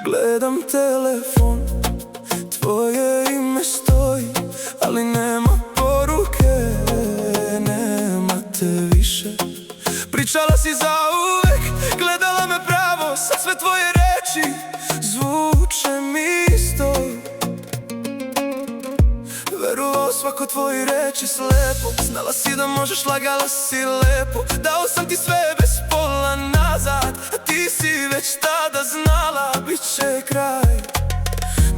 Gledam telefon, tvoje ime stoji, ali nema poruke, nema te više. Pričala si zauvek, gledala me pravo, sad sve tvoje reči zvuče mi isto. Verovao svako tvoje reči slepo, znala si da možeš, lagala si lepo. Dao sam ti sve bez pola nazad, a ti si već tada znala bit će kraj.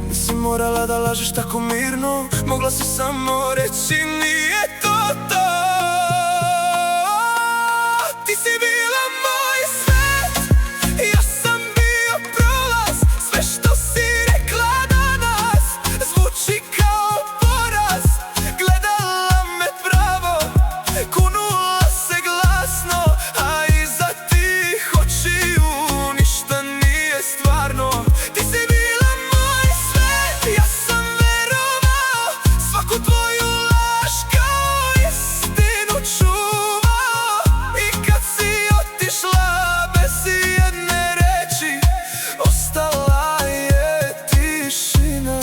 Nisi morala da lažeš tako mirno, mogla si samo reći nije to to. Ti si bila moj svet, ja sam bio prolaz. Sve što si rekla danas zvuči kao poraz. Gledala me pravo, kunula se glasno, a iza tih očiju ništa nije stvarno. Ti si bila moj svet, ja sam verovao svaku tvoju laž kao istinu čuvao. I kad si otišla bez jedne reči, ostala je tišina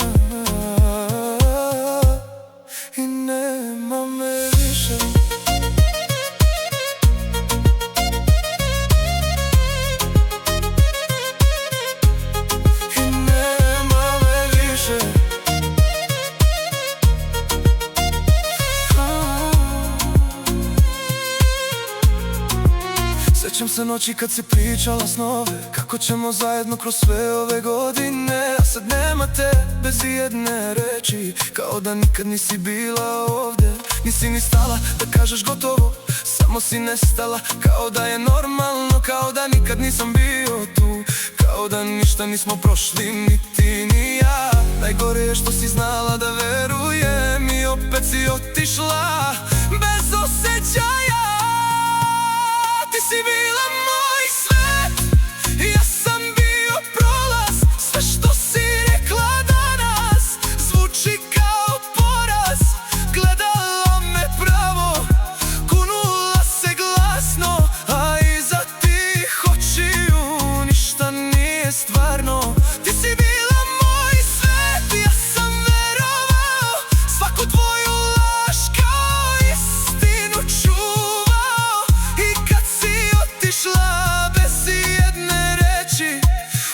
i nema me više. I nema me više. Sjećam se noći kad si pričala snove, kako ćemo zajedno kroz sve ove godine. A sad nema te bez jedne reči, kao da nikad nisi bila ovde. Nisi ni stala da kažeš gotovo, samo si nestala, kao da je normalno, kao da nikad nisam bio tu, kao da ništa nismo prošli, ni ti ni ja. Najgore je što si znala da verujem i opet si otišla bez osjećaja. Ti si bila moj svet, ja sam bio prolaz. Sve što si rekla danas zvuči kao poraz. Gledala me pravo, kunula se glasno, a iza tih očiju ništa nije stvarno. Ti si bila moj svet, ja sam verovao svaku tvoju laž kao istinu čuvao. I kad si otišla bez jedne reči,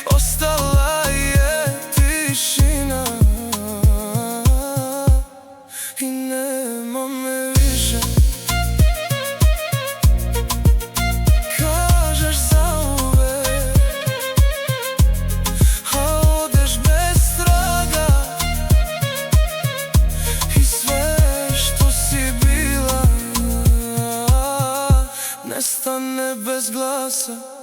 ostala je tišina i nema me više. Kažeš zauvek, a odeš bez traga. I sve što si bila nestane bez glasa.